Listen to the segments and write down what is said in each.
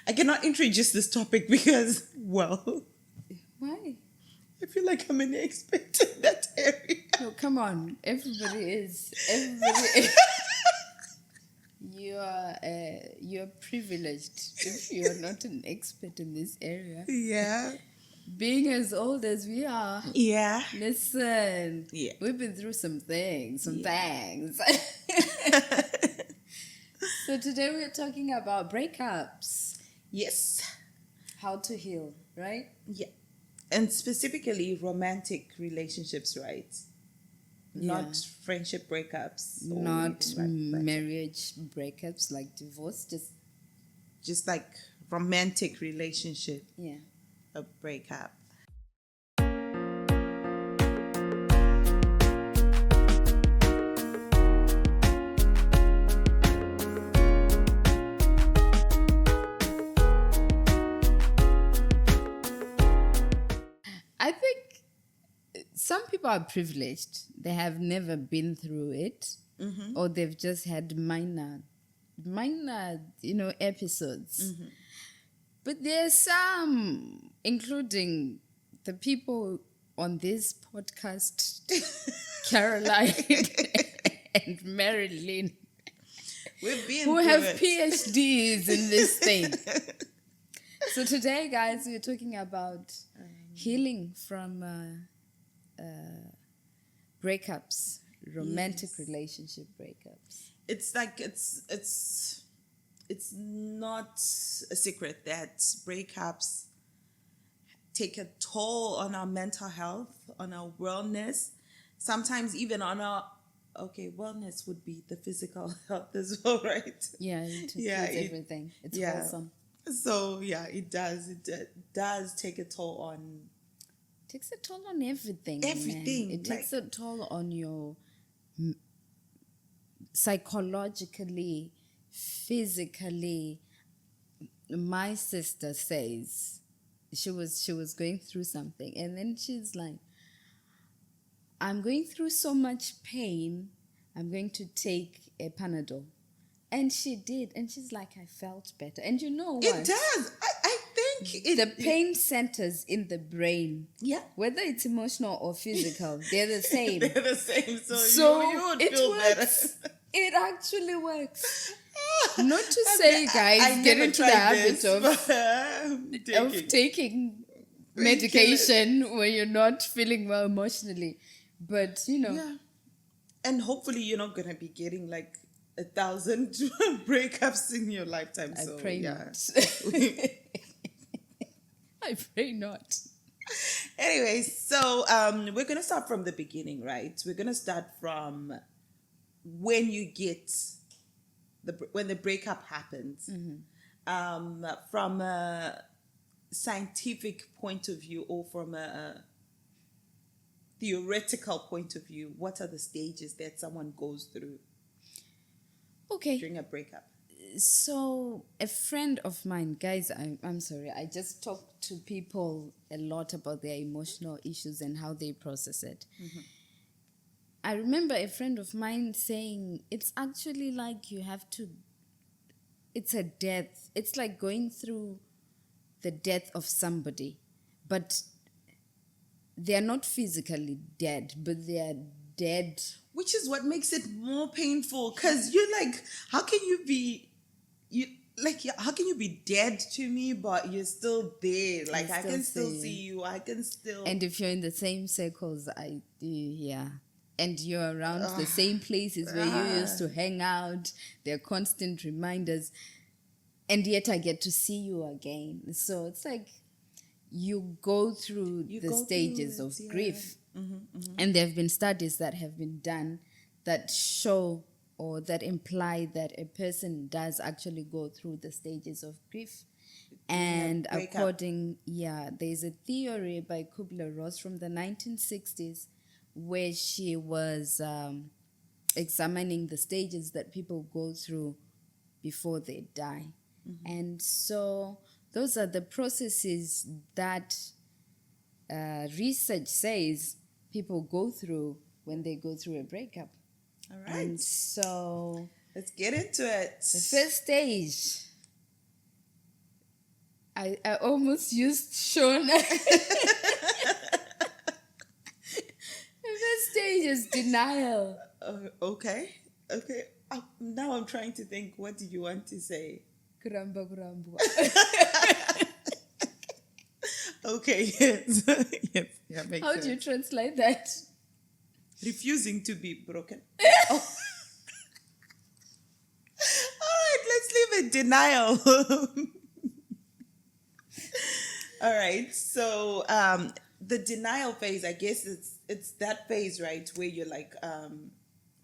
I cannot introduce this topic because, well, Why? I feel like I'm an expert in that area. No, come on. Everybody is. You're privileged if you're not an expert in this area. Yeah. Being as old as we are, Yeah. listen, Yeah. we've been through some things. So today we're talking about breakups, Yes. how to heal, right? Yeah. And specifically romantic relationships, right? Not Yeah. friendship breakups. or Not anything like that. marriage breakups like divorce, Just like romantic relationship, yeah. a breakup. I think some people are privileged. They have never been through it, or they've just had minor, episodes. But there are some, including the people on this podcast, Caroline and Marilyn, We've been who through have it. PhDs in this thing. So today, guys, we're talking about healing from breakups, romantic relationship breakups. It's like it's not a secret that breakups take a toll on our mental health, on our wellness, sometimes even on our wellness would be the physical health as well, right? Yeah, it includes everything. It's yeah. wholesome. So yeah, it does. It does take a toll on. It takes a toll on everything. Everything. Man. It takes a toll on your psychologically, physically. My sister says she was going through something, and then she's like, I'm going through so much pain, I'm going to take a Panadol. And she did, and she's like, I felt better. And you know what? It does. I think The pain centers in the brain. Yeah. Whether it's emotional or physical, they're the same. They're the same. So you would it feel works. better. It actually works. Not to say, guys, I get never into the tried habit this, of taking medication when you're not feeling well emotionally. But, Yeah. And hopefully you're not going to be getting like 1,000 breakups in your lifetime. I So, pray yeah. not. I pray not. Anyway, so we're going to start from the beginning, right? We're going to start from when you get when the breakup happens. From a scientific point of view or from a theoretical point of view, what are the stages that someone goes through Okay. during a breakup? So a friend of mine, guys, I'm sorry, I just talk to people a lot about their emotional issues and how they process it. I remember a friend of mine saying it's actually like it's a death. It's like going through the death of somebody, but they're not physically dead, but they're dead. Which is what makes it more painful, because you're like, how can you be dead to me, but you're still there? Like, I can still see you. I can still. And if you're in the same circles, and you're around the same places where you used to hang out, there are constant reminders, and yet I get to see you again. So it's like you go through the stages of grief. And there have been studies that have been done that show or that imply that a person does actually go through the stages of grief. And there's a theory by Kubler-Ross from the 1960s where she was examining the stages that people go through before they die. And so those are the processes that research says people go through when they go through a breakup. All right. And so let's get into it. The first stage I almost used Shona. The first stage is denial. Okay. Now I'm trying to think. What do you want to say? Kuramba kurambwa. Okay. Yes. Yes. Yeah. Makes How sense. do you translate that? Refusing to be broken. Oh. All right. Let's leave it denial. All right. So the denial phase, I guess it's that phase, right, where you're like,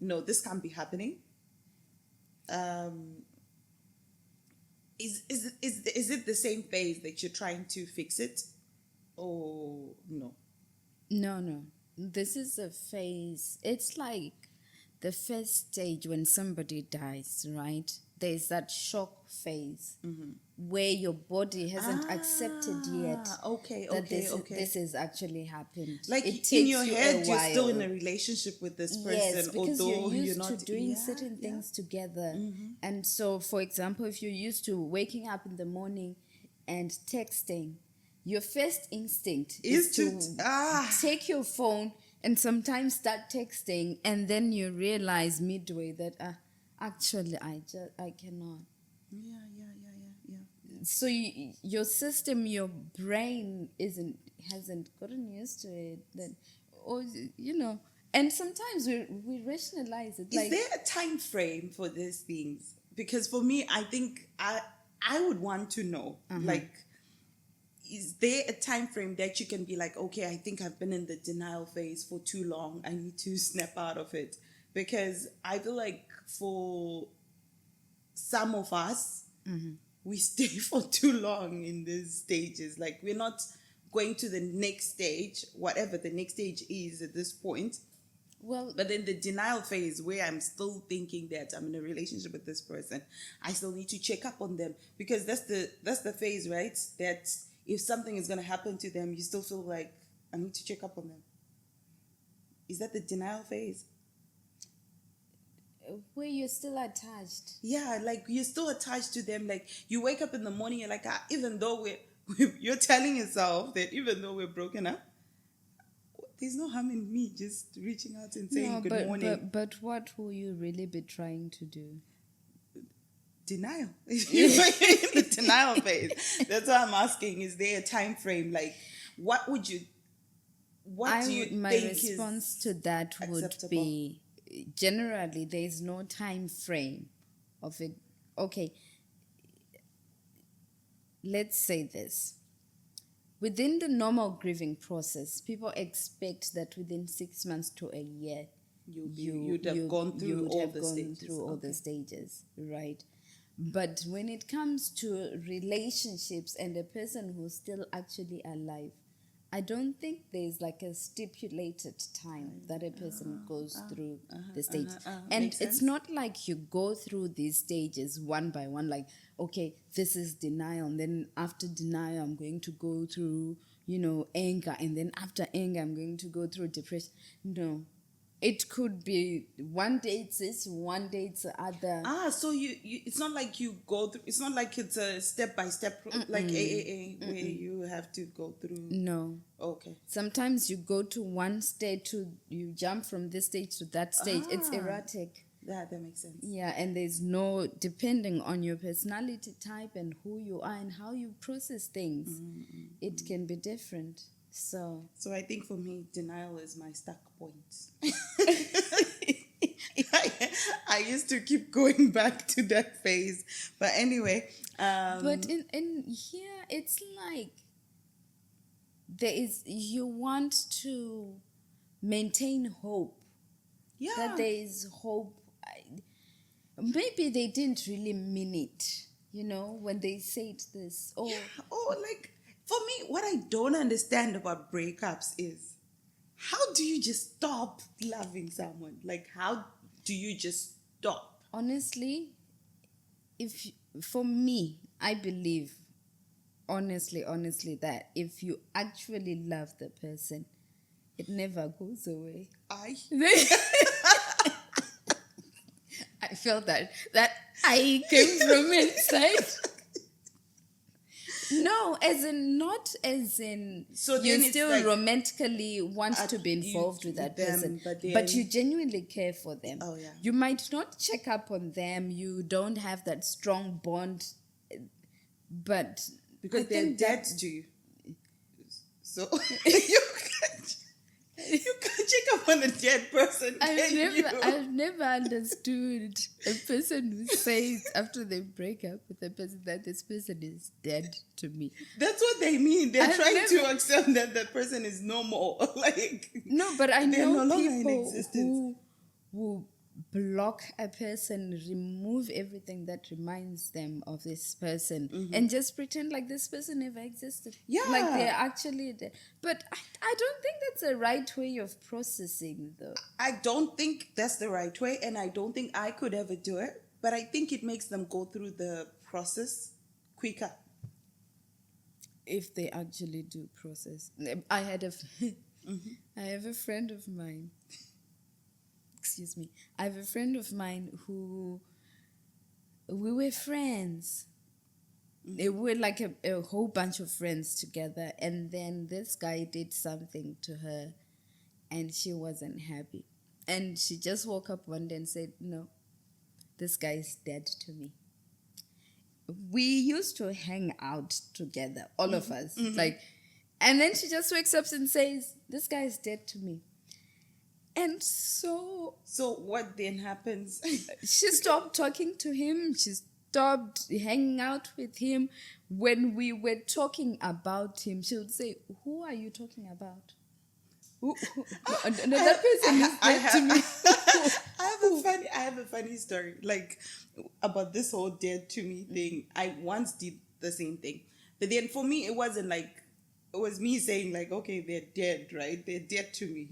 no, this can't be happening. Is it the same phase that you're trying to fix it, or no? No. This is a phase. It's like the first stage when somebody dies, right? There's that shock phase where your body hasn't accepted yet that this has actually happened. Like it takes in your you head, a you're while. still in a relationship with this person, Yes, because although you're used not to doing certain things together. And so, for example, if you're used to waking up in the morning and texting, your first instinct is to take your phone and sometimes start texting, and then you realize midway that actually I cannot. Yeah. So your system, your brain hasn't gotten used to it. Then, or and sometimes we rationalize it. Is there a time frame for these things? Because for me, I think I would want to know, like, is there a time frame that you can be like, okay, I think I've been in the denial phase for too long. I need to snap out of it. Because I feel like for some of us, we stay for too long in these stages. Like, we're not going to the next stage, whatever the next stage is at this point. Well, but in the denial phase, where I'm still thinking that I'm in a relationship with this person, I still need to check up on them, because that's the phase, right? That if something is going to happen to them, you still feel like I need to check up on them. Is that the denial phase? Where you're still attached. Yeah, like you're still attached to them. Like you wake up in the morning, you're like, even though you're telling yourself that even though we're broken up, there's no harm in me just reaching out and saying good morning. But what will you really be trying to do? Denial. The denial phase. That's why I'm asking, is there a time frame? Like, my response to that would be, generally, there is no time frame of it. Okay, let's say this. Within the normal grieving process, people expect that within 6 months to a year, you'd have gone through all the stages, right? But when it comes to relationships and a person who's still actually alive, I don't think there's like a stipulated time that a person goes through the stage. And it's not like you go through these stages one by one, like, okay, this is denial. And then after denial, I'm going to go through, anger. And then after anger, I'm going to go through depression. No. It could be one day it's this, one day it's the other. So you it's not like you go through, it's not like it's a step-by-step, like AAA, where you have to go through. No. Okay. Sometimes you go to one stage you jump from this stage to that stage. It's erratic. That makes sense. Yeah, and there's no, depending on your personality type and who you are and how you process things, it can be different. So I think for me, denial is my stuck point. I used to keep going back to that phase. But anyway. But in here, it's like you want to maintain hope. Yeah. That there is hope. Maybe they didn't really mean it, when they said this. For me, what I don't understand about breakups is, how do you just stop loving someone? Like, how do you just stop? Honestly, for me, I believe, honestly, that if you actually love the person, it never goes away. I felt that I came from inside. No, as in not as in So you then it's still like romantically want to be involved with that them, person, but you then- genuinely care for them. Oh, yeah. You might not check up on them. You don't have that strong bond, but because I they're think dead that- to you. So you can't check up on a dead person. can you? I've never understood a person who says after they break up with a person that this person is dead to me. That's what they mean. They're I've trying to never- accept that the person is no more. Like, No, but I they're know no longer in people existence. who block a person, remove everything that reminds them of this person, and just pretend like this person never existed. Yeah. Like they're actually dead. But I don't think that's a right way of processing, though. I don't think that's the right way, and I don't think I could ever do it. But I think it makes them go through the process quicker. If they actually do process. I had I have a friend of mine. Excuse me. I have a friend of mine who we were friends. We were like a whole bunch of friends together, and then this guy did something to her and she wasn't happy. And she just woke up one day and said, "No, this guy is dead to me." We used to hang out together, all of us. Like, and then she just wakes up and says, "This guy is dead to me." And so So what then happens? she stopped talking to him. She stopped hanging out with him. When we were talking about him, she would say, "Who are you talking about? That person is dead to me." I have a funny story, like, about this whole dead to me thing. I once did the same thing, but then for me it wasn't like, it was me saying like, okay, they're dead, right? They're dead to me.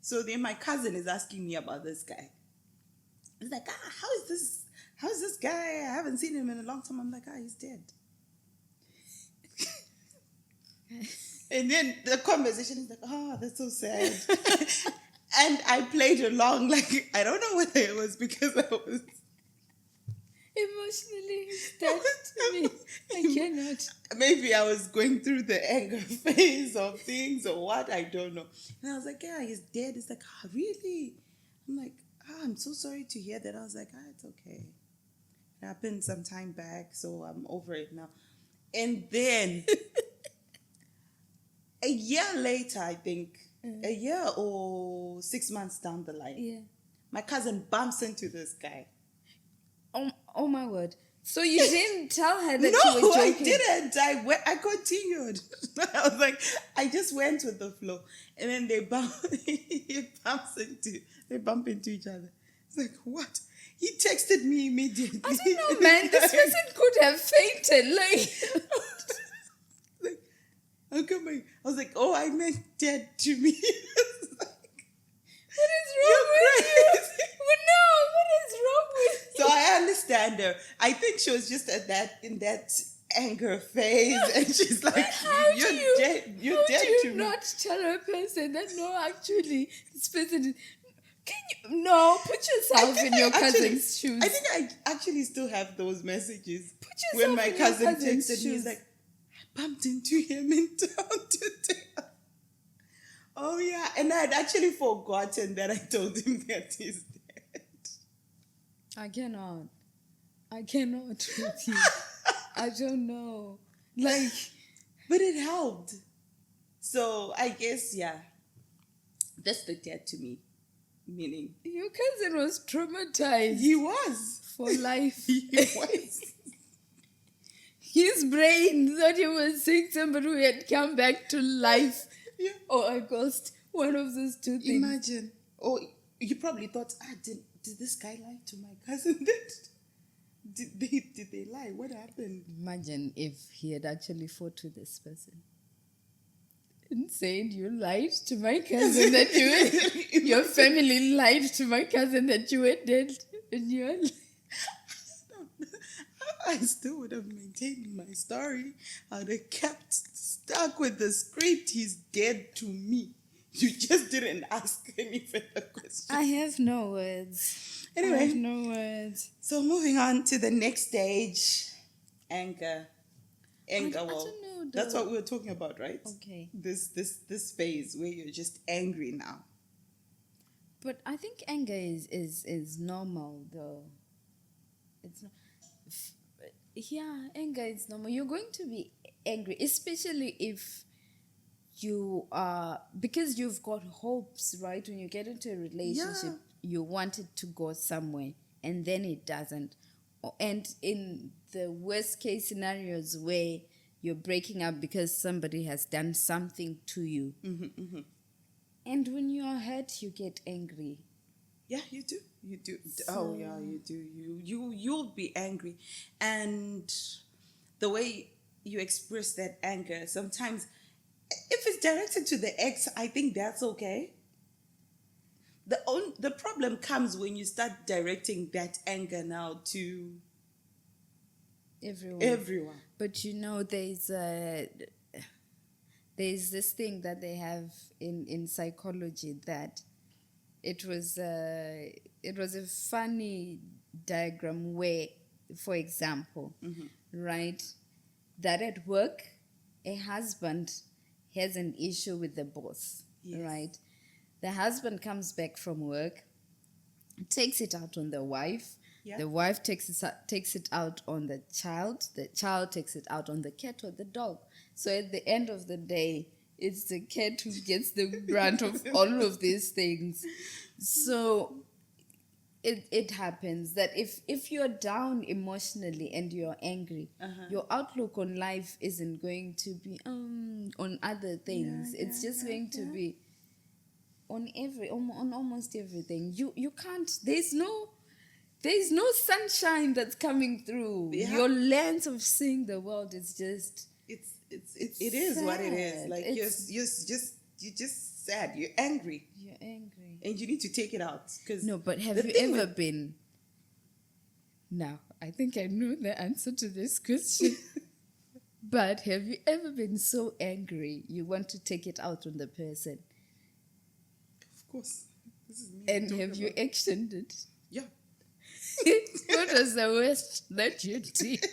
So then my cousin is asking me about this guy. He's like, how is this guy? I haven't seen him in a long time. I'm like, he's dead. And then the conversation is like, that's so sad. And I played along, like, I don't know whether it was because I was Emotionally dead to me. I cannot. maybe I was going through the anger phase of things or what, I don't know. And I was like, yeah, he's dead. It's like, really? I'm like, I'm so sorry to hear that. I was like, it's okay. It happened some time back, so I'm over it now. And then a year later, I think, a year or 6 months down the line, my cousin bumps into this guy. Oh my word. So you didn't tell her that you No, were I joking? didn't. I continued. I was like, I just went with the flow. And then they bump into each other. It's like, what? He texted me immediately. I don't know, man. This person could have fainted. Like, how come I was like, I meant dead to me. What is wrong with you? No, what is wrong with you? So I understand her. I think she was just in that anger phase, and she's like, "You're dead. You're dead How do to you me." not tell a person that no, actually, this person is... Can you put yourself in your cousin's shoes? I think I actually still have those messages. Put yourself when my in your cousin cousin's texted me, he's shoes. like, "I bumped into him in town today." Oh yeah, and I had actually forgotten that I told him that he's dead. I cannot with you. I don't know. Like, but it helped. So I guess, that's the dead to me meaning. Your cousin was traumatized. He was. For life. He was. His brain thought he was seeing somebody who had come back to life. Yeah. Or a ghost. One of those two things. Imagine. Oh, you probably thought, did this guy lie to my cousin? Did they lie? What happened? Imagine if he had actually fought with this person and said, "You lied to my cousin that you were, your family lied to my cousin that you were dead." And you're I still would have maintained my story. I would have kept stuck with the script. He's dead to me. You just didn't ask any further questions. I have no words. Anyway. I have no words. So moving on to the next stage, anger. Anger. I Well, don't know. that's what we were talking about, right? Okay. This phase where you're just angry now. But I think anger is normal though. It's not. Yeah, anger is normal. You're going to be angry, especially if you are, because you've got hopes, right? When you get into a relationship, you want it to go somewhere, and then it doesn't. And in the worst case scenarios where you're breaking up because somebody has done something to you, and when you are hurt, you get angry. Yeah, you do. You do. Oh, yeah, you do. You'll be angry, and the way you express that anger, sometimes, if it's directed to the ex, I think that's okay. The problem comes when you start directing that anger now to everyone. But you know, there's this thing that they have in psychology that it was a funny diagram where, for example, right, that at work a husband has an issue with the boss, right? The husband comes back from work, takes it out on the wife. Yeah. The wife takes it out on the child takes it out on the cat or the dog. So at the end of the day, it's the cat who gets the brunt of all of these things. So it happens that if you're down emotionally and you're angry, your outlook on life isn't going to be on other things. It's just going to be on almost everything. You can't. There's no sunshine that's coming through. Yeah. Your lens of seeing the world is just it is what it is. Like you're just sad. You're angry. And you need to take it out. No, but have you ever been? Now, I think I know the answer to this question. But have you ever been so angry you want to take it out on the person? Of course. This is me. And have you actioned it? Yeah. What was the worst that you did?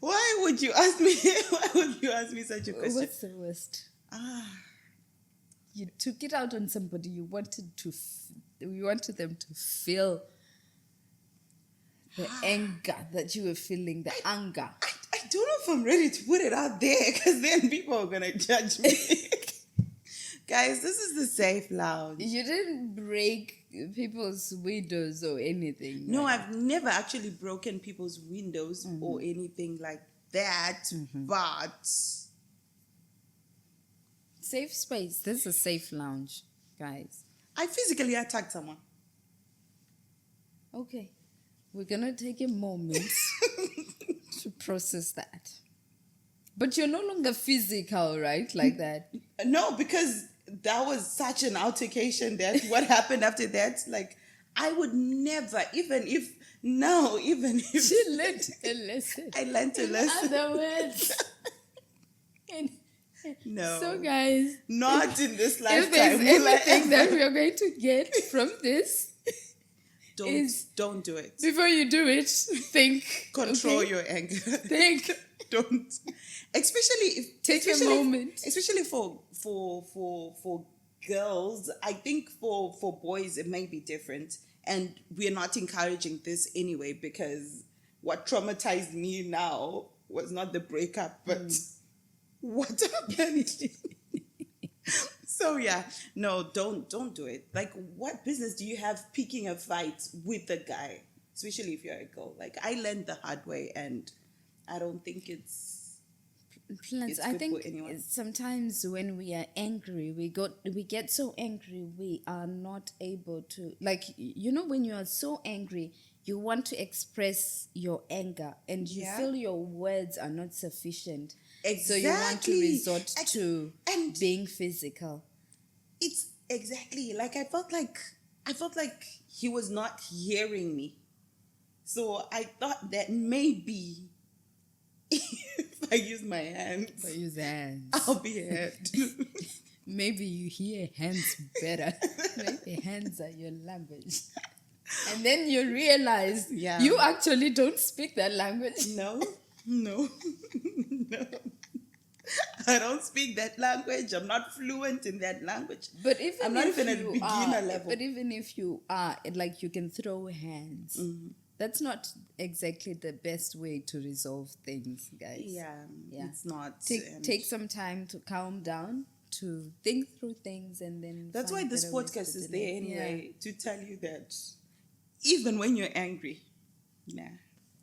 Why would you ask me? Why would you ask me such a question? What's the worst? You took it out on somebody. You wanted them to feel the anger that you were feeling. The anger. I don't know if I'm ready to put it out there, because then people are gonna judge me. Guys, this is the safe lounge. You didn't break people's windows or anything. No, right? I've never actually broken people's windows or anything like that. But safe space. This is a safe lounge, guys. I physically attacked someone. Okay. We're gonna take a moment to process that. But you're no longer physical, right? Like that. No, because that was such an altercation that what happened after that, like, I would never, even if she learned a lesson. I learned a lesson. In other words. No. So guys, not in this lifetime. If there's anything that we are going to get from this, don't do it. Before you do it, think. Control your anger. Think. Don't. Take a moment. Especially for girls, I think for boys it may be different, and we're not encouraging this anyway, because what traumatized me now was not the breakup, but what happened. So yeah, no, don't do it. Like, what business do you have picking a fight with a guy, especially if you're a girl? Like, I learned the hard way, and I don't think it's I think sometimes when we are angry, we get so angry we are not able to, like, when you are so angry, you want to express your anger and you feel your words are not sufficient. Exactly. So you want to resort to being physical. It's exactly like I felt like he was not hearing me. So I thought that maybe if I use my hands, I'll be hurt. Maybe you hear hands better. Maybe hands are your language. And then you realize Yeah. you actually don't speak that language. No, no, no. I don't speak that language. I'm not fluent in that language. But even I'm not if even at you beginner are, level. but even if you are, like you can throw hands. Mm-hmm. That's not exactly the best way to resolve things, guys. Yeah, it's not. Take some time to calm down, to think through things, and then. That's why find this better ways podcast to is delay. there anyway, to tell you that even when you're angry, nah,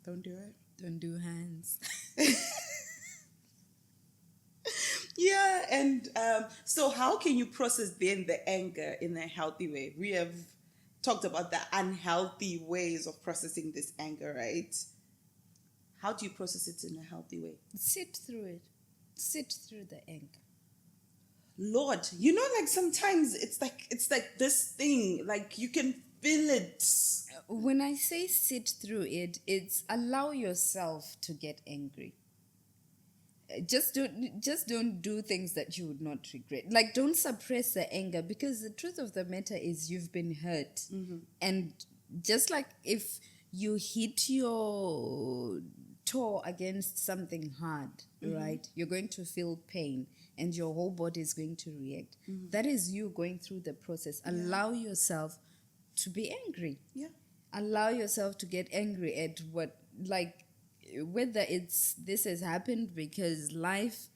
don't do it. Don't do hands. Yeah, and so how can you process then the anger in a healthy way? We have talked about the unhealthy ways of processing this anger, right? How do you process it in a healthy way? Sit through it. Sit through the anger. Lord, like sometimes it's like this thing, like you can feel it. When I say sit through it, it's allow yourself to get angry. Just don't do things that you would not regret. Like, don't suppress the anger, because the truth of the matter is you've been hurt. Mm-hmm. And just like if you hit your toe against something hard, right, you're going to feel pain and your whole body is going to react. That is you going through the process. Allow yourself to be angry. Yeah. Allow yourself to get angry at whether it's this has happened because life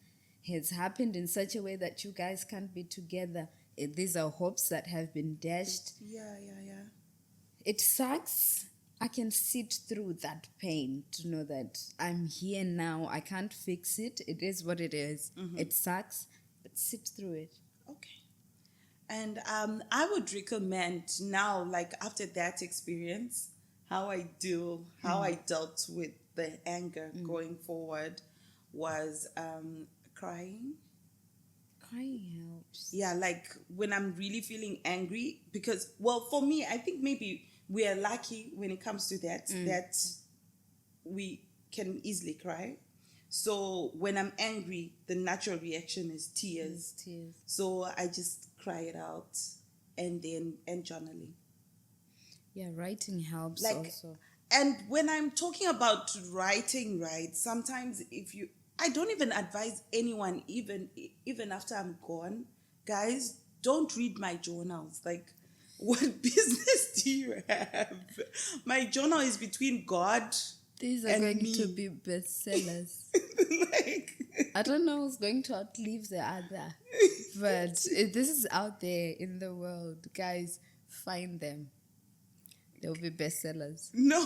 has happened in such a way that you guys can't be together. These are hopes that have been dashed. Yeah. It sucks. I can sit through that pain to know that I'm here now. I can't fix it. It is what it is. It sucks, but sit through it. Okay. And I would recommend now, like after that experience, how I dealt with the anger going forward was crying. Crying helps. Yeah, like when I'm really feeling angry, because, well, for me, I think maybe we are lucky when it comes to that we can easily cry. So when I'm angry, the natural reaction is tears. Tears. So I just cry it out and journaling. Yeah, writing helps Like, also. and when I'm talking about writing, right, sometimes I don't even advise anyone, even after I'm gone, guys, don't read my journals. Like, what business do you have? My journal is between God These are and going me. to be bestsellers. Like, I don't know who's going to outlive the other, but this is out there in the world. Guys, find them. They'll be bestsellers. no,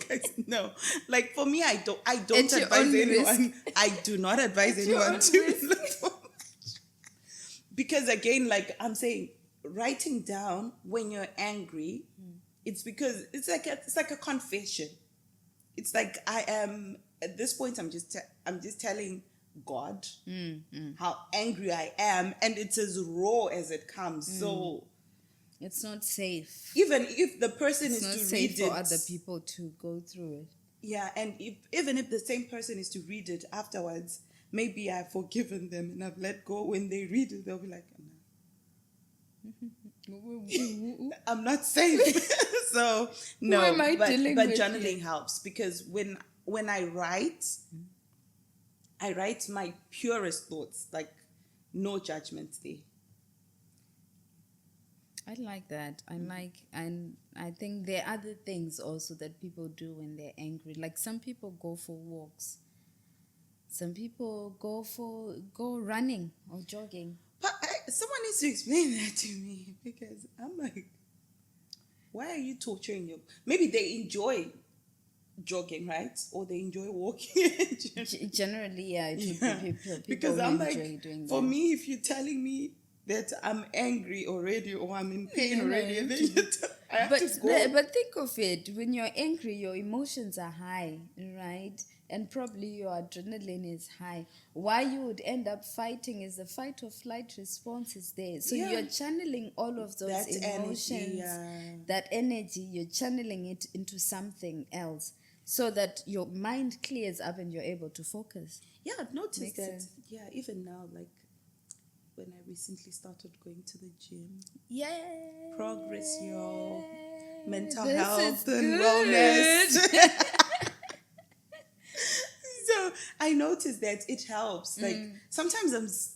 guys, no. Like, for me, I don't At your advise own anyone. I do not advise At your anyone own to risk. look for. Because again, like I'm saying, writing down when you're angry, it's because it's like a confession. It's like I am at this point. I'm just telling God how angry I am, and it's as raw as it comes. So It's not safe. even if the person It's not is to safe read for it, other people to go through it. yeah, and even if the same person is to read it afterwards, maybe I've forgiven them and I've let go. When they read it, they'll be like, no. I'm not safe. So no, Who am I but dealing with journaling here? helps, because when I write my purest thoughts, like no judgments there. I like that. And I think there are other things also that people do when they're angry. Like some people go for walks. Some people go running or jogging. But someone needs to explain that to me, because I'm like, why are you torturing your? Maybe they enjoy jogging, right? Or they enjoy walking. Generally, yeah, people Because who I'm enjoy like, doing for that. me, if you're telling me that I'm angry already or I'm in pain already, and then I have to go. But think of it, when you're angry, your emotions are high, right? And probably your adrenaline is high. Why you would end up fighting is the fight or flight response is there. So Yeah. you're channeling all of those That emotions, energy, yeah. that energy, you're channeling it into something else so that your mind clears up and you're able to focus. Yeah, I've noticed Makes that. sense. Yeah, even now, like when I recently started going to the gym. Yay! Progress, yo. Mental This health is and good. wellness. So I noticed that it helps. Like sometimes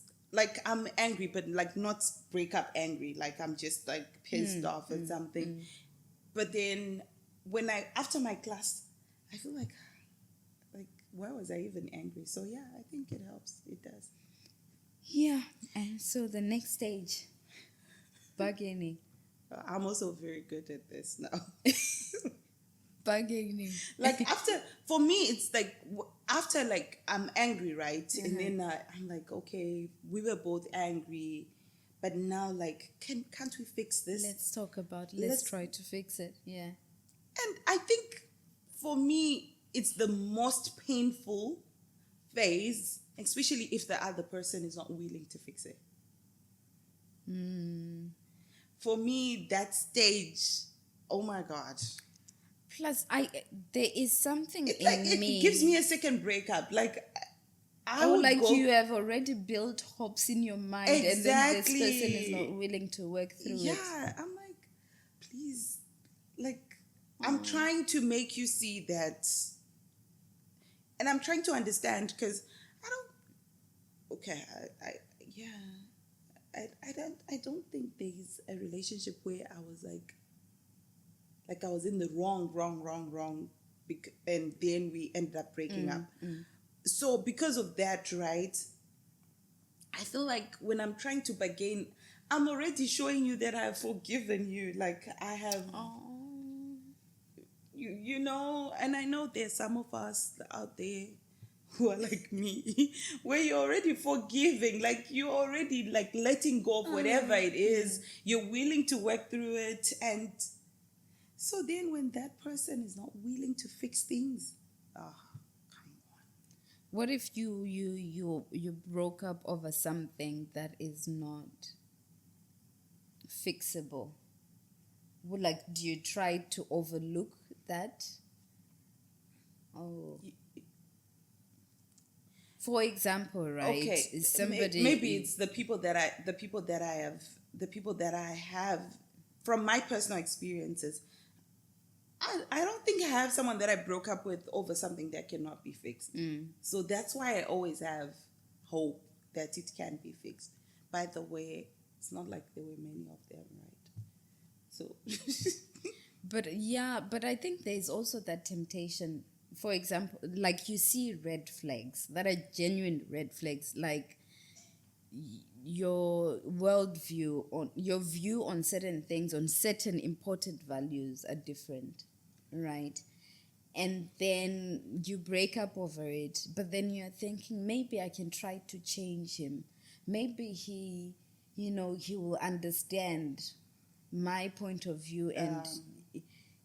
I'm angry, but like not breakup angry. Like I'm just like pissed off at something. But then after my class, I feel like why was I even angry? So yeah, I think it helps. It does. Yeah, and so the next stage, bargaining. I'm also very good at this now. Bargaining. Like for me, it's like after like I'm angry, right? And then I'm like, okay, we were both angry, but now like, can't we fix this? Let's talk about. Let's try to fix it. Yeah. And I think for me, it's the most painful phase, especially if the other person is not willing to fix it. For me, that stage, oh my God. Plus, there is something It's in like me. it gives me a second breakup. Like you have already built hopes in your mind, and then this person is not willing to work through it. Yeah, I'm like, please, like, I'm trying to make you see that, and I'm trying to understand because I don't. Okay, I don't think there's a relationship where I was like I was in the wrong, and then we ended up breaking up. So because of that, right, I feel like when I'm trying to bargain, I'm already showing you that I have forgiven you. Like I have, you know, and I know there's some of us out there who are like me, where you're already forgiving, like you're already like letting go of whatever it is. You're willing to work through it, and so then when that person is not willing to fix things, come on. What if you broke up over something that is not fixable? Do you try to overlook that? Oh. For example, right? Okay, Is somebody maybe it's the people that I have from my personal experiences. I don't think I have someone that I broke up with over something that cannot be fixed. So that's why I always have hope that it can be fixed. By the way, it's not like there were many of them, right? So but I think there's also that temptation. For example, like you see red flags that are genuine red flags, like your worldview on your view on certain things, on certain important values are different, right? And then you break up over it, but then you're thinking, maybe I can try to change him. Maybe he will understand my point of view, and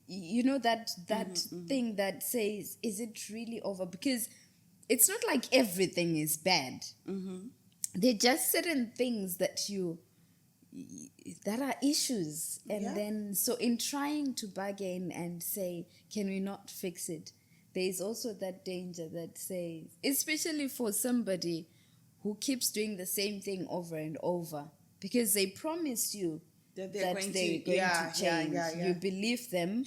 that thing that says, is it really over? Because it's not like everything is bad. There are just certain things that are issues, and then so in trying to bargain and say, can we not fix it, there is also that danger that says, especially for somebody who keeps doing the same thing over and over, because they promise you that they're going to change. You believe them.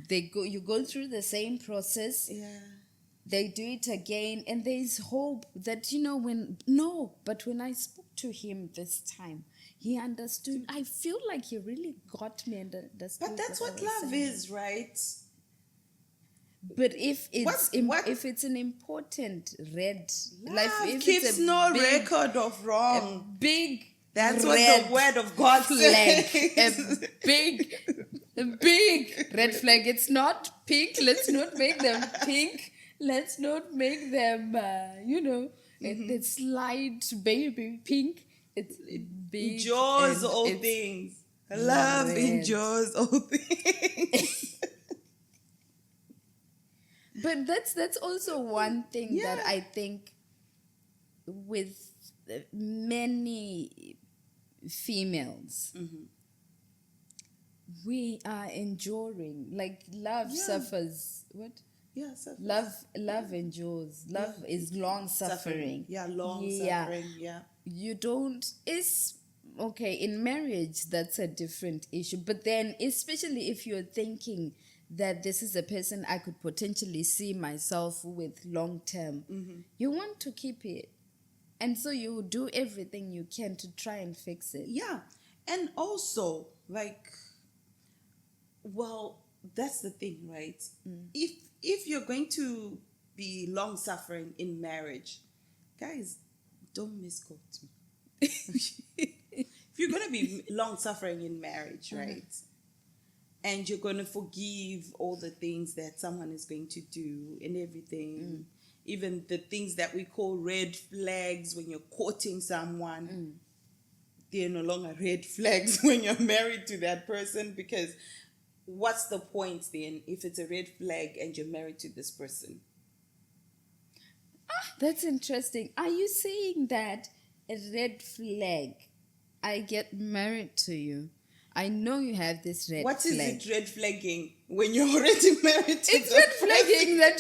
You go through the same process. They do it again, and there is hope that but when I spoke to him this time, he understood. I feel like he really got me and understood. But that's what love is, right? But if it's an important red life, if keeps it's a no big, record of wrong. That's what the word of God flag, says. A big red flag. It's not pink. Let's not make them pink. Let's not make them, it's light baby pink. It's big. Endures all things. Love endures all things. But that's also one thing that I think with many females, we are enduring. Like love suffers. What? Yeah, suffers. Love endures. Love is long suffering. Yeah, long suffering. Yeah. you don't, it's okay, in marriage that's a different issue, but then especially if you're thinking that this is a person I could potentially see myself with long term, you want to keep it, and so you do everything you can to try and fix it. Yeah. And also, like, well, that's the thing, right? If you're going to be long suffering in marriage, guys, don't misquote me. If you're going to be long suffering in marriage, right? And you're going to forgive all the things that someone is going to do and everything, even the things that we call red flags when you're courting someone, they're no longer red flags when you're married to that person, because what's the point then if it's a red flag and you're married to this person? That's interesting. Are you saying that a red flag, I get married to you, I know you have this red What is flag. it red flagging when you're already married to It's the red person? flagging that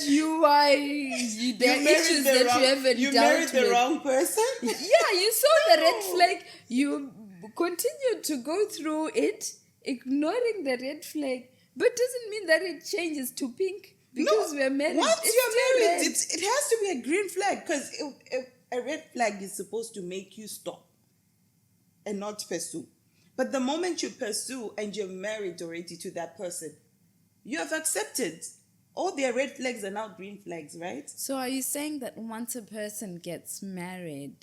there are issues that you haven't you dealt married the with. wrong person? Yeah, you saw the red No. flag. You continue to go through it, ignoring the red flag, but doesn't mean that it changes to pink because we're married. Once It's you're still married, red. it has to be a green flag, because a red flag is supposed to make you stop and not pursue. But the moment you pursue and you're married already to that person, you have accepted. All their red flags are now green flags, right? So are you saying that once a person gets married,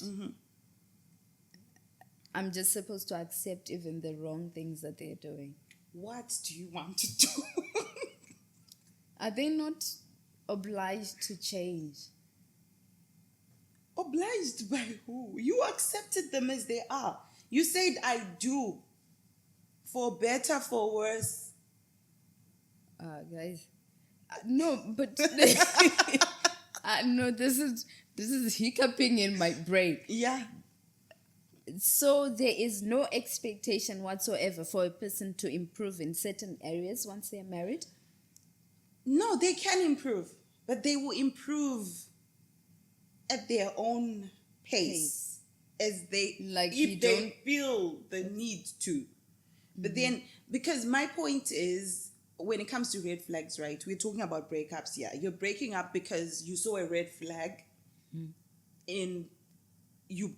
I'm just supposed to accept even the wrong things that they're doing? What do you want to do? Are they not obliged to change? Obliged by who? You accepted them as they are. You said, I do. For better, for worse. Guys, no, but no, this is hiccuping in my brain. Yeah. So there is no expectation whatsoever for a person to improve in certain areas once they're married? No, they can improve, but they will improve at their own pace, as they, Like, if you they don't- feel the need to. But then, because my point is, when it comes to red flags, right? We're talking about breakups here. You're breaking up because you saw a red flag in you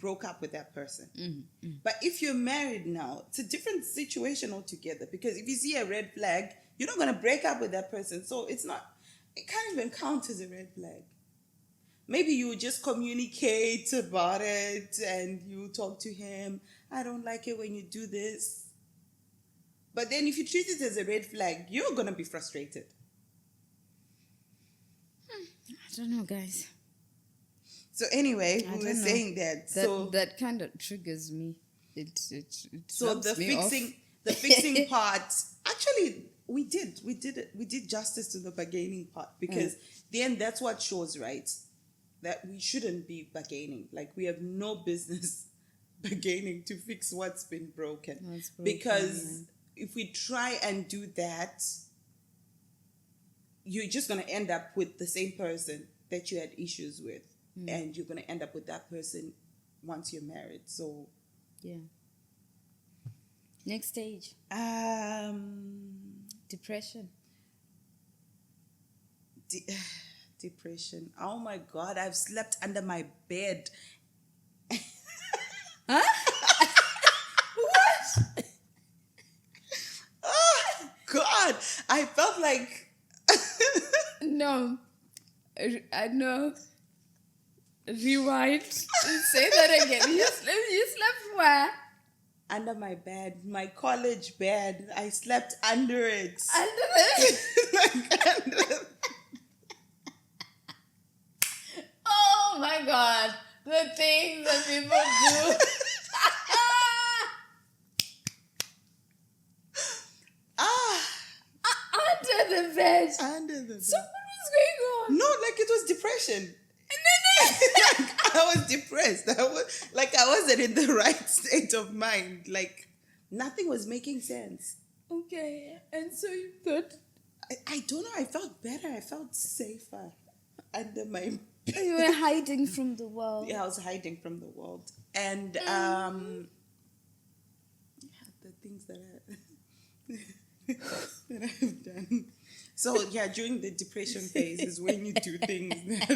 broke up with that person. But if you're married now, it's a different situation altogether, because if you see a red flag, you're not going to break up with that person. So it can't even count as a red flag. Maybe you just communicate about it and you talk to him. I don't like it when you do this. But then if you treat it as a red flag, you're going to be frustrated. I don't know, guys. So anyway, I we were don't know. saying that. That kind of triggers me. It So rubs the me off. the fixing part, actually, we did justice to the bargaining part, because then that's what shows, right, that we shouldn't be bargaining. Like, we have no business bargaining to fix what's been broken. What's broken, Because if we try and do that, you're just going to end up with the same person that you had issues with. And you're going to end up with that person once you're married. So, Yeah. Next stage. Depression. Depression. Oh my God, I've slept under my bed. Huh? What? Oh God, I felt like No. I know. Rewind. Say that again. You slept where? under my bed, my college bed. I slept under it. Under it. Like, under- Oh my God. The things that people do. Under the bed. under the So bed. what was going on? No, like it was depression. Like, I was depressed. I wasn't in the right state of mind. Like, nothing was making sense. Okay. And so you thought, I don't know. I felt better. I felt safer under my You were hiding from the world. Yeah, I was hiding from the world. And yeah, the things that that I've done. So yeah, during the depression phase is when you do things that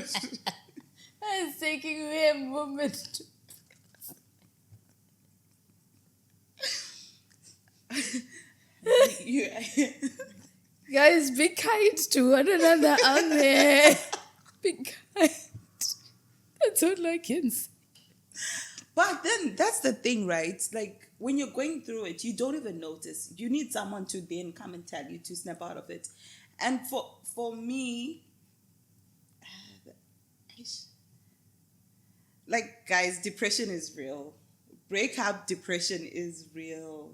It's taking me a moment. you Guys, be kind to one another out there. Be kind. That's all I can say. But then that's the thing, right? Like when you're going through it, you don't even notice. You need someone to then come and tell you to snap out of it. And for me, like guys, depression is real. Breakup depression is real,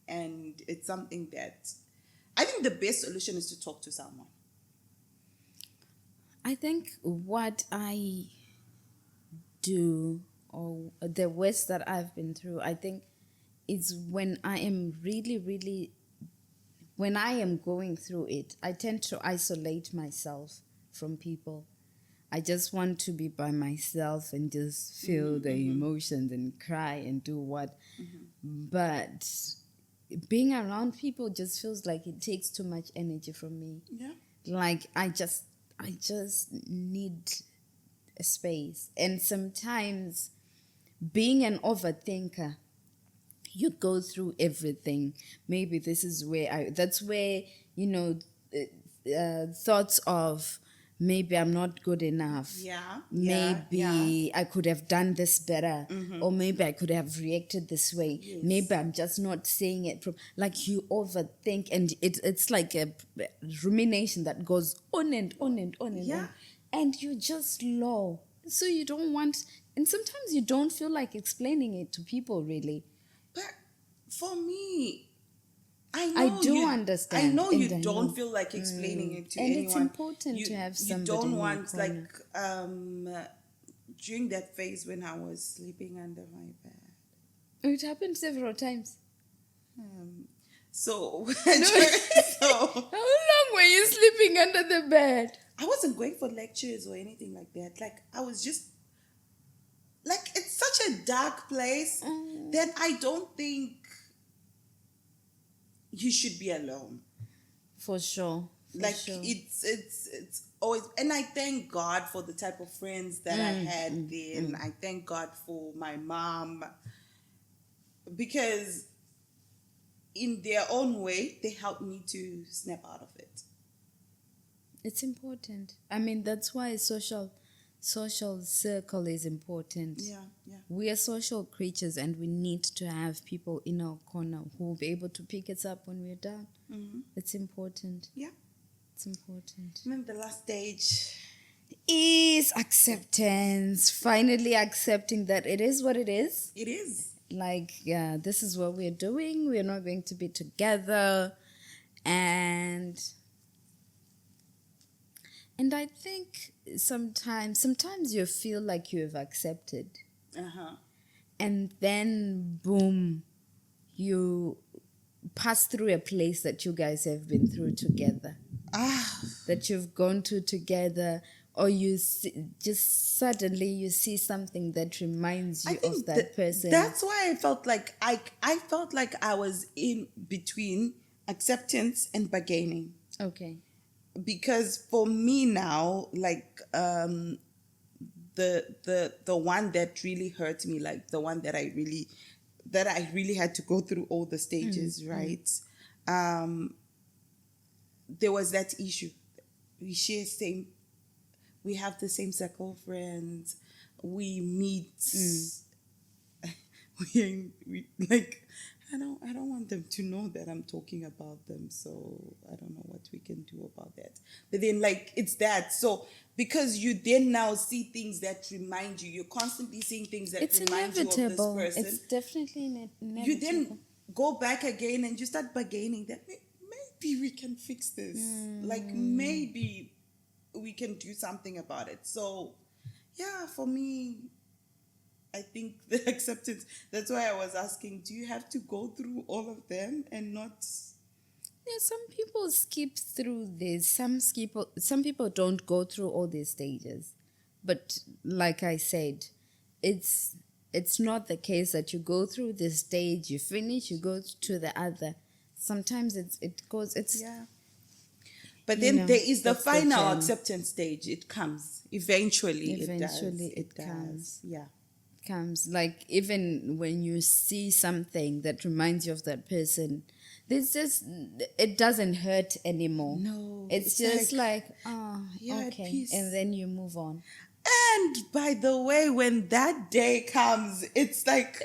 and it's something that I think the best solution is to talk to someone. I think what I do, or the worst that I've been through, I think is when I am really, when I am going through it, I tend to isolate myself from people. I just want to be by myself and just feel the emotions and cry and do what. But being around people just feels like it takes too much energy from me. Yeah. Like I just need a space. And sometimes being an overthinker, you go through everything. Maybe this is where that's where, thoughts of maybe I'm not good enough. Yeah. Maybe I could have done this better. Or maybe I could have reacted this way. Yes. Maybe I'm just not saying it from, like, you overthink, and it's like a rumination that goes on and on and on and on. And you're just low. So you don't want, and sometimes you don't feel like explaining it to people really. But for me, I do understand. I know you don't feel like explaining it to anyone. And it's important to have somebody. You don't in want, your corner. like, during that phase when I was sleeping under my bed. It happened several times. So, How long were you sleeping under the bed? I wasn't going for lectures or anything like that. Like, I was just, like, it's such a dark place that I don't think you should be alone. For sure. It's always, and I thank God for the type of friends that I had then. I thank God for my mom, because in their own way they helped me to snap out of it. It's important. I mean, that's why social circle is important. Yeah. We are social creatures, and we need to have people in our corner who will be able to pick us up when we're down. It's important. Yeah. It's important. And then the last stage is acceptance. Finally accepting that it is what it is. It is. Like, yeah, this is what we're doing. We're not going to be together. And I think sometimes you feel like you have accepted. And then, boom, you pass through a place that you guys have been through together. That you've gone to together. Or you just suddenly you see something that reminds you of that person. That's why I felt like I felt like I was in between acceptance and bargaining. Okay. Because for me now, like the one that really hurt me, like the one that I really had to go through all the stages, right? There was that issue. We have the same circle of friends. We meet. we like. I don't want them to know that I'm talking about them. So I don't know what we can do about that. But then, like, it's that. So because you then now see things that remind you. You're constantly seeing things that remind you of this person. It's definitely inevitable. You then go back again and you start bargaining that maybe we can fix this. Like, maybe we can do something about it. So, yeah, for me, I think the acceptance, that's why I was asking, do you have to go through all of them and not... Yeah, some people skip through this. Some people don't go through all these stages. But like I said, it's not the case that you go through this stage, you finish, you go to the other. Sometimes it's Yeah. But you then know, there is the that's the final journey. acceptance stage. It comes. Eventually Eventually it it comes. Yeah. Comes, like even when you see something that reminds you of that person, it doesn't hurt anymore. No. It's just like, oh, you're at okay, peace. and then you move on. And by the way, when that day comes, it's like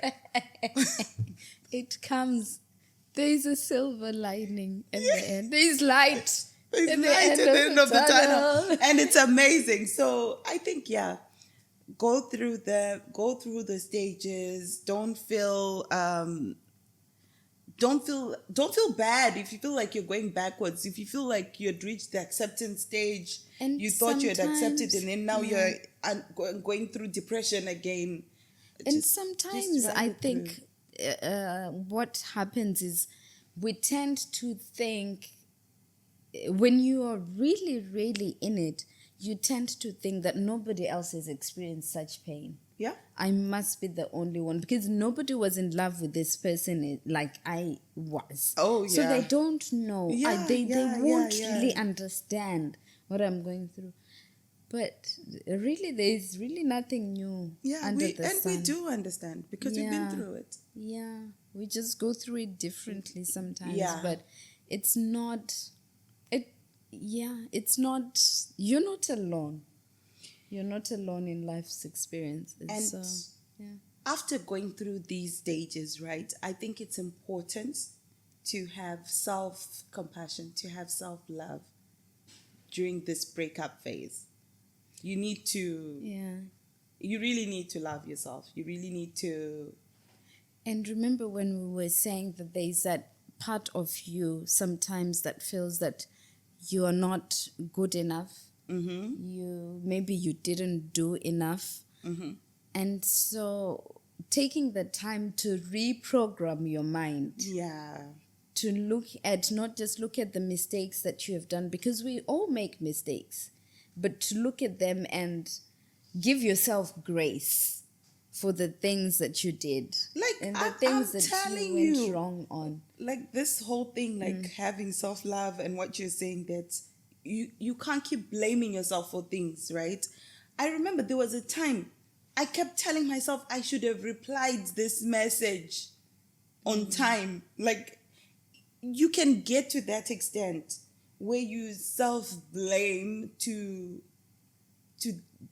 It comes. There is a silver lining in the end. There is light. there's in the light end at the end of the tunnel. tunnel. And it's amazing. So I think, yeah, go through the stages. Don't feel bad if you feel like you're going backwards. If you feel like you'd reached the acceptance stage, And you thought you had accepted, sometimes- and then now yeah. you're going through depression again. And Just sometimes ride I it think what happens is we tend to think, when you are really, really in it, you tend to think that nobody else has experienced such pain. Yeah. I must be the only one, because nobody was in love with this person like I was. Oh, So yeah. they don't know. Yeah, They yeah, won't yeah, really yeah. understand what I'm going through. But really, there is really nothing new under the sun. we do understand because we've been Yeah. through it. Yeah, we just go through it differently sometimes. Yeah. But it's not. It's not. You're not alone. You're not alone in life's experiences. And so, yeah. after going through these stages, right, I think it's important to have self-compassion, to have self-love during this breakup phase. You need to, Yeah. you really need to love yourself. You really need to, And remember when we were saying that there's that part of you sometimes that feels that you are not good enough. Maybe you didn't do enough. And so taking the time to reprogram your mind, yeah, to not just look at the mistakes that you have done, because we all make mistakes, but to look at them and give yourself grace for the things that you did, Like, and the I'm things that telling you went you. wrong on. like this whole thing, like having self-love and what you're saying, that you can't keep blaming yourself for things, right? I remember there was a time I kept telling myself I should have replied this message on time. Like, you can get to that extent where you self-blame to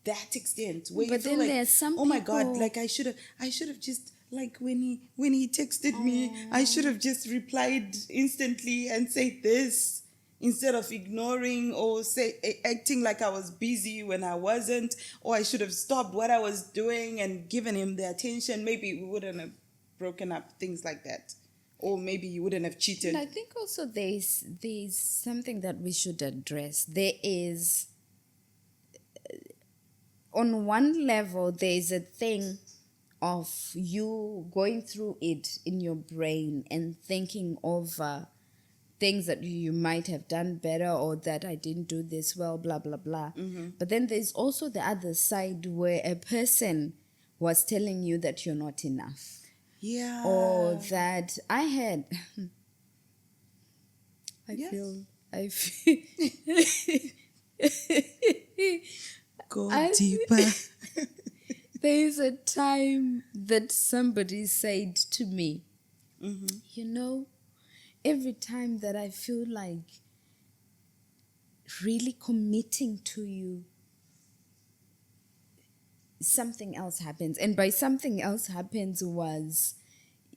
that extent where you But feel then like, there's some oh my God, people- like I should have just, like when he texted me, I should have just replied instantly and said this instead of ignoring or acting like I was busy when I wasn't, or I should have stopped what I was doing and given him the attention. Maybe we wouldn't have broken up, things like that. Or maybe he wouldn't have cheated. And I think also there's something that we should address. There is, on one level, there's a thing of you going through it in your brain and thinking over things that you might have done better, or that I didn't do this well, blah, blah, blah. But then there's also the other side where a person was telling you that you're not enough. Yeah. Or that I Yes. feel Go I- deeper. there is a time that somebody said to me, you know, every time that I feel like really committing to you, something else happens. And by something else happens was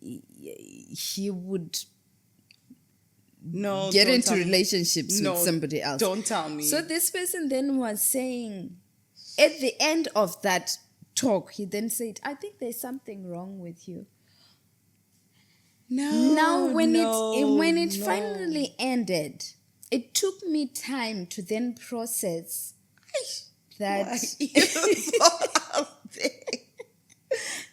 he would No, get don't into tell me. relationships No, with somebody else. Don't tell me. So this person then was saying, at the end of that talk, he then said, I think there's something wrong with you. Now, when it finally ended, it took me time to then process that.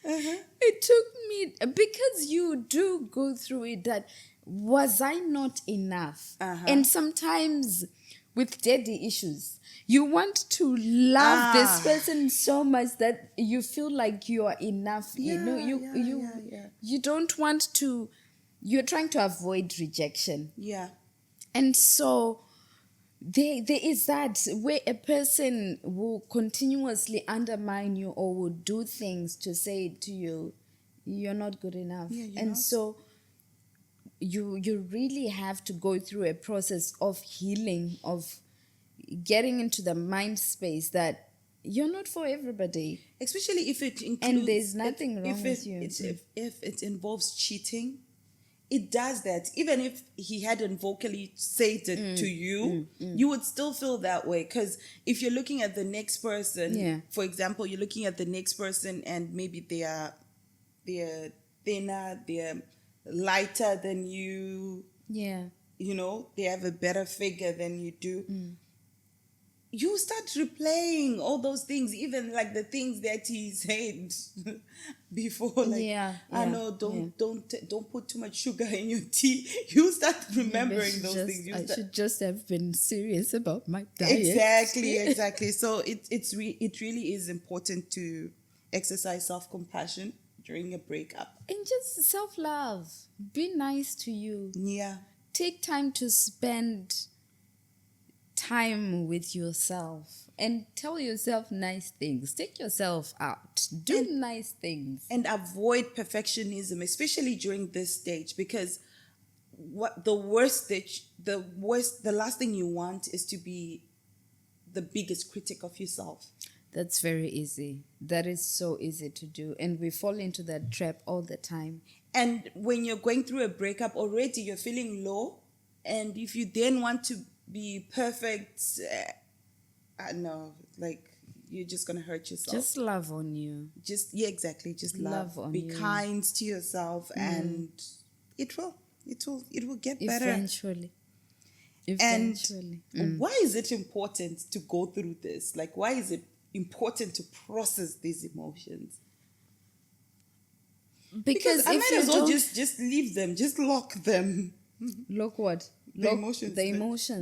It took me, because you do go through it, that was I not enough? And sometimes with daddy issues. You want to love this person so much that you feel like you are enough. You don't want to. You're trying to avoid rejection. Yeah. And so there is that where a person will continuously undermine you or will do things to say to you, you're not good enough. So you really have to go through a process of healing, of getting into the mind space that you're not for everybody. Especially if it includes... And there's nothing wrong with you. If it involves cheating, it does that. Even if he hadn't vocally said it to you, you would still feel that way. Because if you're looking at the next person, for example, you're looking at the next person and maybe they're thinner, they're lighter than you. Yeah. You know, they have a better figure than you do. You start replaying all those things, even like the things that he said before. Like, I know, don't put too much sugar in your tea. You start remembering those things. I should just have been serious about my diet. Exactly. So it really is important to exercise self-compassion during a breakup. And just self-love. Be nice to you. Yeah. Take time to spend time with yourself and tell yourself nice things. Take yourself out. Do nice things. And avoid perfectionism, especially during this stage, because the last thing you want is to be the biggest critic of yourself. That's very easy. That is so easy to do. And we fall into that trap all the time. And when you're going through a breakup already, you're feeling low. And if you then want to be perfect, no, like you're just going to hurt yourself. Just love on you. Exactly. Just love on you. Be kind to yourself and it will get better. Eventually. And why is it important to go through this? Like, why is it important to process these emotions? Because I might as well just leave them, just lock them. Lock what? The emotions.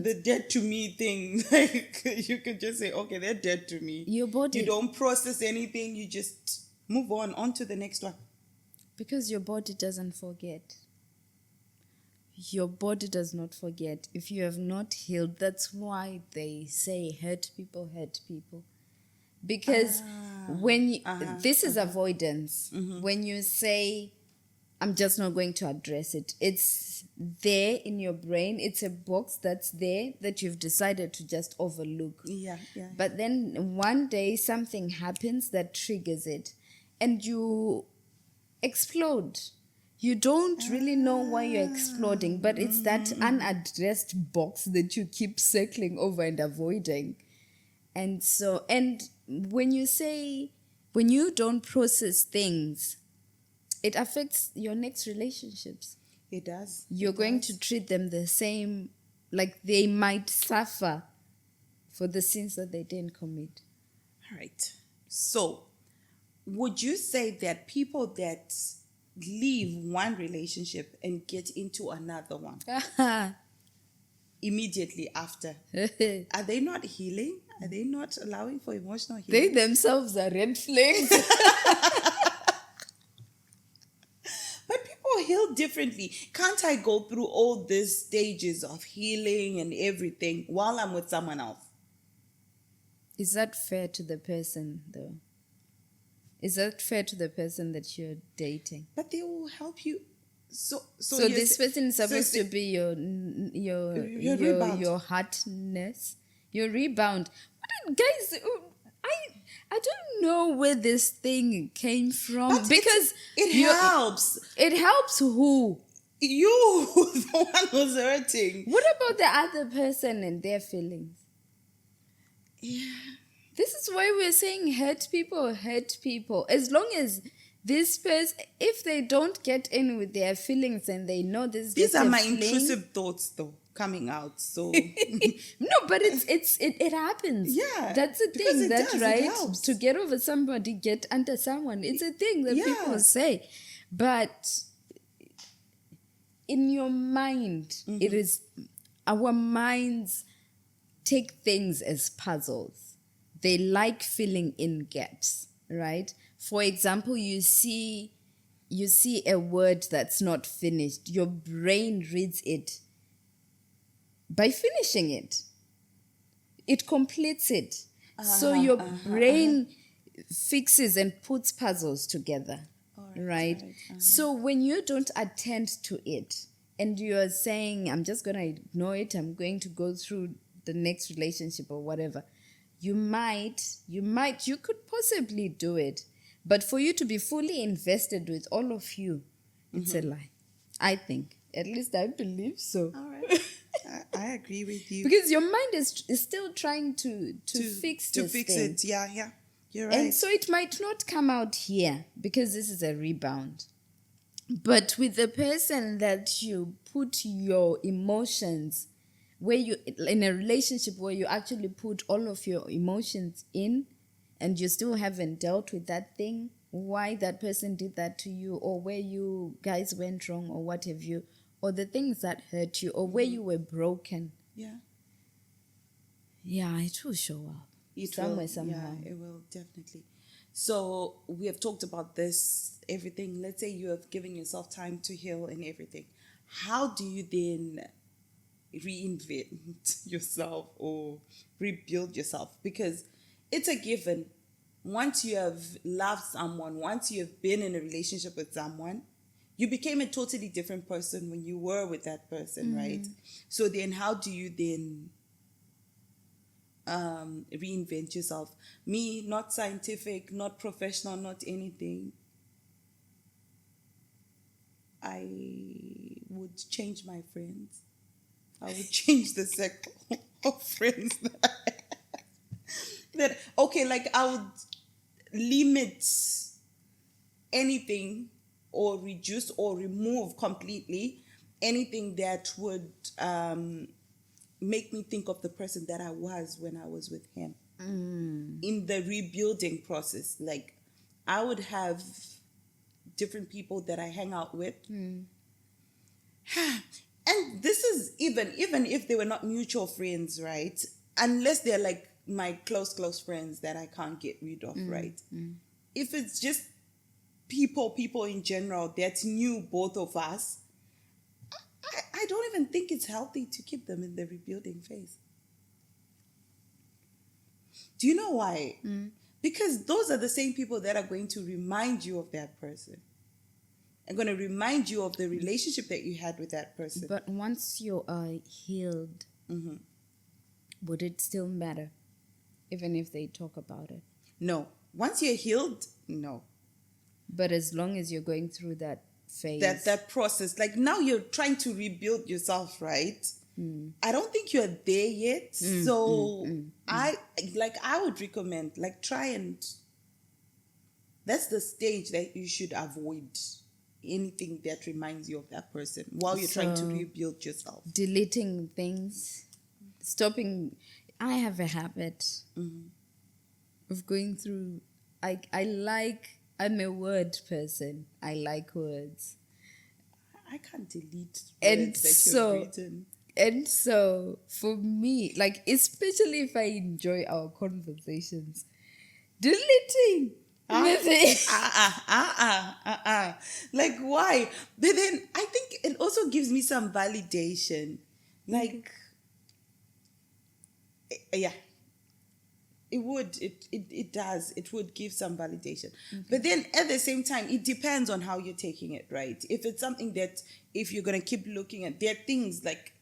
The dead to me thing. Like, you could just say, okay, they're dead to me. Your body. You don't process anything. You just move on to the next one. Because your body doesn't forget. Your body does not forget. If you have not healed, that's why they say hurt people. Because this is avoidance. When you say, I'm just not going to address it, it's there in your brain. It's a box that's there that you've decided to just overlook. Yeah. But then one day something happens that triggers it and you explode. You don't really know why you're exploding, but it's that unaddressed box that you keep circling over and avoiding. And when you don't process things, it affects your next relationships. It does. You're going to treat them the same, like they might suffer for the sins that they didn't commit. All right. So, would you say that people that leave one relationship and get into another one immediately after, are they not healing? Are they not allowing for emotional healing? They themselves are red flags. But people heal differently. Can't I go through all these stages of healing and everything while I'm with someone else? Is that fair to the person, though? Is that fair to the person that you're dating? But they will help you. So this person is supposed to be your rebound. Your heartness, your rebound. But guys, I don't know where this thing came from, but because it helps. It helps who? You, the one who's hurting. What about the other person and their feelings? Yeah. This is why we're saying hurt people. As long as this person, if they don't get in with their feelings and they know this, these are my intrusive thoughts, though, coming out. So no, but it happens. Yeah, that's a thing. That's right. To get over somebody, get under someone. It's a thing that people say, but in your mind, it is our minds take things as puzzles. They like filling in gaps, right? For example, you see a word that's not finished. Your brain reads it by finishing it. It completes it. So your brain fixes and puts puzzles together, right? So when you don't attend to it and you're saying, I'm just going to ignore it, I'm going to go through the next relationship or whatever, you could possibly do it. But for you to be fully invested with all of you, it's a lie. I think. At least I believe so. All right. I agree with you. Because your mind is still trying to fix this fix thing. it. Yeah. You're right. And so it might not come out here because this is a rebound. But with the person that you put your emotions, where you in a relationship where you actually put all of your emotions in and you still haven't dealt with that thing, why that person did that to you, or where you guys went wrong, or what have you, or the things that hurt you, or where you were broken. Yeah, it will show up. Somehow. Yeah, it will definitely. So we have talked about this, everything. Let's say you have given yourself time to heal and everything. How do you then reinvent yourself or rebuild yourself? Because it's a given. Once you have loved someone, once you have been in a relationship with someone, you became a totally different person when you were with that person, right? So then how do you then reinvent yourself? Me, not scientific, not professional, not anything. I would change my friends. I would change the circle of friends that okay, like I would limit anything or reduce or remove completely anything that would make me think of the person that I was when I was with him. In the rebuilding process, like I would have different people that I hang out with. And this is even if they were not mutual friends, right? Unless they're like my close friends that I can't get rid of, right? If it's just people in general that knew both of us, I don't even think it's healthy to keep them in the rebuilding phase. Do you know why? Because those are the same people that are going to remind you of that person. I'm going to remind you of the relationship that you had with that person. But once you are healed, would it still matter? Even if they talk about it? No. Once you're healed, no. But as long as you're going through that phase. That process. Like now you're trying to rebuild yourself, right? I don't think you're there yet. So I would recommend, like, try and... That's the stage that you should avoid anything that reminds you of that person while you're trying to rebuild yourself. Deleting things. Stopping... I have a habit of going through... I'm a word person. I like words. I can't delete And words that you've written. And so, for me, like, especially if I enjoy our conversations, deleting. Like, why? But then I think it also gives me some validation. Like, yeah. It would. It does. It would give some validation. But then at the same time, it depends on how you're taking it, right? If it's something that, if you're going to keep looking at, there are things like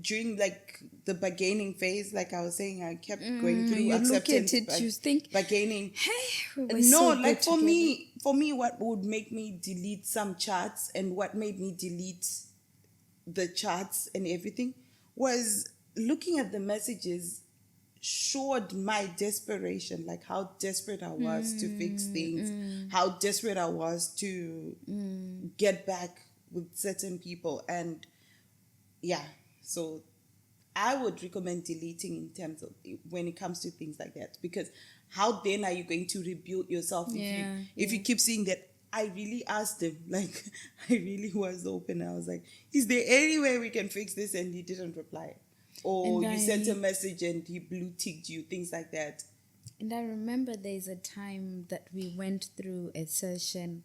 during like the bargaining phase, like I was saying, I kept going through you acceptance. Look at it, you think, bargaining. hey, No, like for me, what would make me delete some chats and what made me delete the chats and everything was looking at the messages showed my desperation, like how desperate I was to fix things, how desperate I was to get back with certain people. And yeah, so I would recommend deleting in terms of when it comes to things like that, because how then are you going to rebuild yourself if you keep seeing that? I really asked him, like, I really was open. I was like, is there any way we can fix this? And he didn't reply. or And you sent a message and he blue ticked you, things like that. And I remember there's a time that we went through a session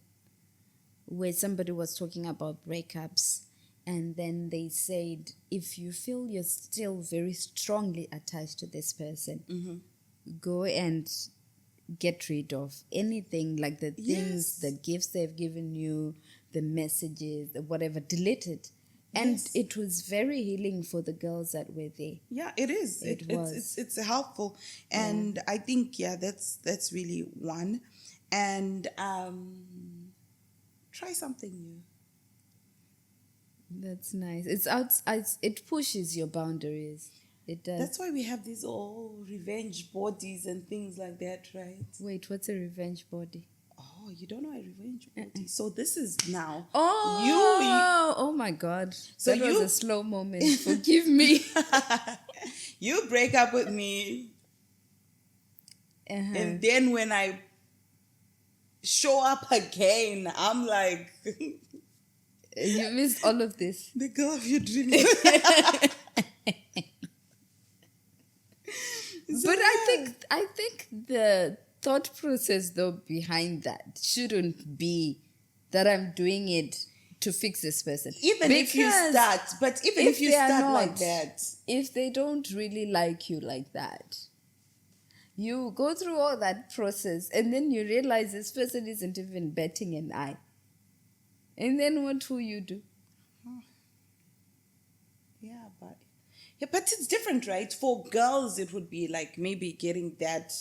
where somebody was talking about breakups, and then they said, if you feel you're still very strongly attached to this person, go and get rid of anything, like the things, the gifts they've given you, the messages, the whatever, delete it. And it was very healing for the girls that were there. Yeah, it is. It was. It's helpful, and I think that's really one, and try something new. That's nice. It pushes your boundaries. It does. That's why we have these all revenge bodies and things like that, right? Wait, what's a revenge body? Oh, you don't know a revenge body. So this is now. Oh my God. So that was a slow moment. Forgive me. You break up with me. And then when I show up again, I'm like... You missed all of this. The girl of your dreams. But I think the thought process though behind that shouldn't be that I'm doing it to fix this person. Even if you start like that. If they don't really like you like that, you go through all that process and then you realize this person isn't even batting an eye. And then what will you do? Yeah, but it's different, right? For girls, it would be like maybe getting that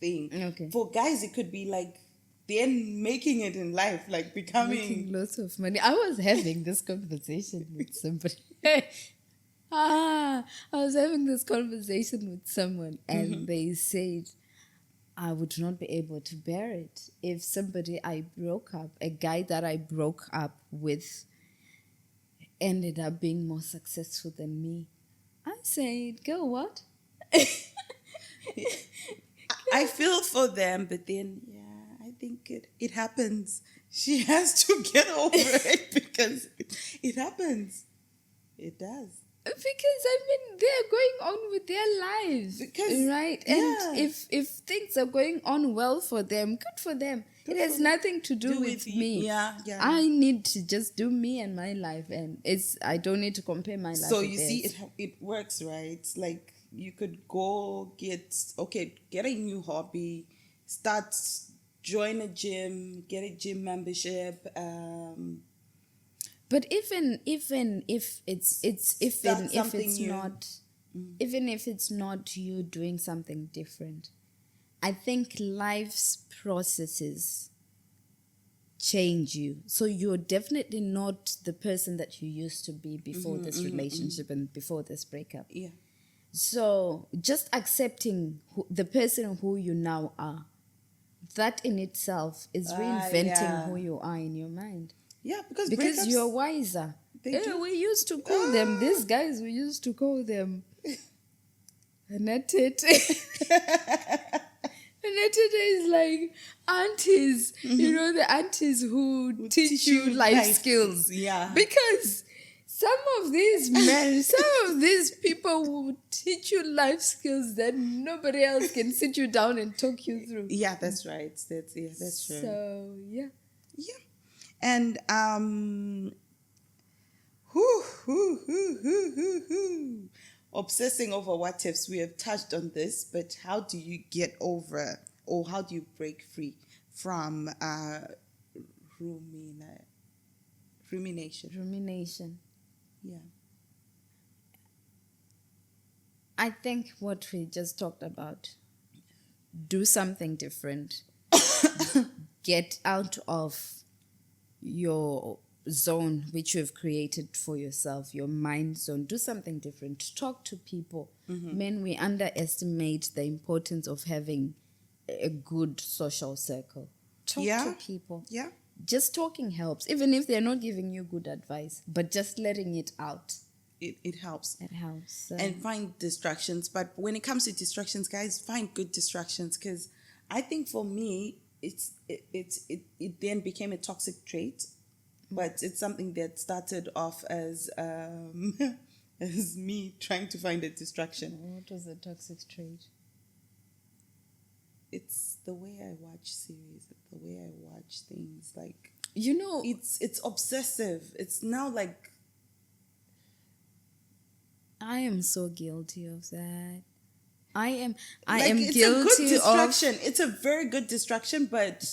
thing. Okay. For guys, it could be like then making it in life, like making lots of money. I was having this conversation with somebody. I was having this conversation with someone, and they said, I would not be able to bear it if somebody I broke up, a guy that I broke up with, ended up being more successful than me. I said, girl, what? I feel for them, but then, I think it happens. She has to get over it because it happens. It does. Because they're going on with their lives, right? And if things are going on well for them, good for them. It has nothing to do with me. Yeah. I need to just do me and my life, and I don't need to compare my life. So with you theirs. see, it works, right? Like you could go get a new hobby, join a gym, get a gym membership. But even if it's not you doing something different, I think life's processes change you. So you're definitely not the person that you used to be before this relationship and before this breakup. Yeah. So just accepting the person who you now are, that in itself is reinventing who you are in your mind. Yeah, because you're wiser. We used to call them, these guys, we used to call them Anatete. Anatete is like aunties, the aunties who teach you life skills. Yeah. Because some of these men, some of these people will teach you life skills that nobody else can sit you down and talk you through. Yeah, that's right. That's true. So, yeah. Yeah. And obsessing over what ifs, we have touched on this, but how do you get over, or how do you break free from rumination? Rumination. Yeah. I think what we just talked about, do something different. Get out of your zone which you've created for yourself, your mind zone. Do something different. Talk to people. Men, we underestimate the importance of having a good social circle. Talk to people. Yeah. Just talking helps, even if they're not giving you good advice, but just letting it out. It helps. It helps. So. And find distractions. But when it comes to distractions, guys, find good distractions, because I think for me, it then became a toxic trait, but it's something that started off as as me trying to find a distraction. What was the toxic trait? It's the way I watch series, the way I watch things. Like, it's obsessive. It's now like, I am so guilty of that. I am it's guilty a good distraction. of. It's a very good distraction, but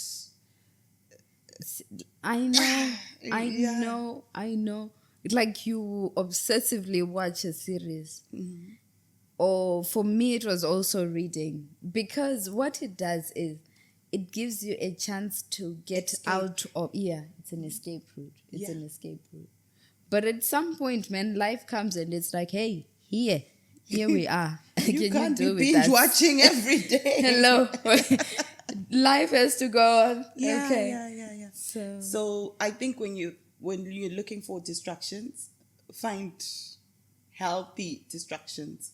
I know, Yeah. I know. Like you obsessively watch a series. Mm-hmm. Or for me, it was also reading. Because what it does is it gives you a chance to get Escape. out of... Yeah, it's an escape route. It's Yeah. an escape route. But at some point, man, life comes and it's like, hey, here we are. You Can can't do be with binge us? watching every day. Hello. Life has to go on. Yeah, Okay. yeah. So So I think when you're looking for distractions, find healthy distractions.